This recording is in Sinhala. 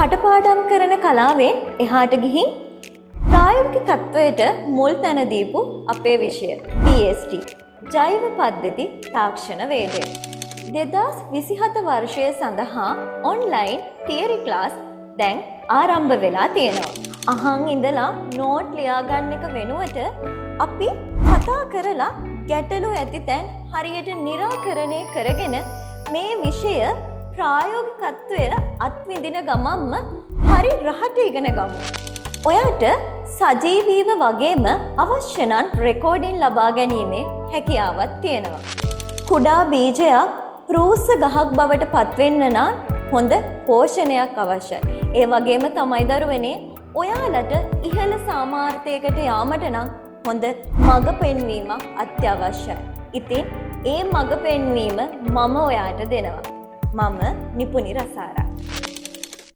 කටපාඩම් කරන කලාවෙන් එහාට ගිහින් ප්‍රායෝගිකත්වයට මුල් තැන දීපු අපේ විෂය PST ජෛව පද්ධති තාක්ෂණ වේදය 2027 වර්ෂය සඳහා ඔන්ලයින් තියරි ක්ලාස් දැන් ආරම්භ වෙලා තියෙනවා. අහන් ඉඳලා නෝට් ලියා ගන්න එක වෙනුවට අපි කතා කරලා ගැටලු ඇති තැන් හරියට निराකරණය කරගෙන මේ විෂය ප්‍රායෝගිකත්වය අත්විඳින ගමන්ම හරි රහට ඉගෙන ගමු. ඔයාට සජීවීව වගේම අවශ්‍ය නම් රෙකෝඩින් ලබා ගැනීමේ හැකියාවක් තියෙනවා. කුඩා බීජයක් රූස්ස ගහක් බවට පත්වෙන්න නම් හොඳ පෝෂණයක් අවශ්‍යයි. ඒ වගේම තමයි දරුවනේ ඔයාලට ඉහළ සාමාර්ථයකට යාමට නම් හොඳ මඟ පෙන්වීමක් අත්‍යවශ්‍යයි. ඉතින් ඒ මඟ පෙන්වීම මම ඔයාට දෙනවා. මම නිපුණි රසාරා.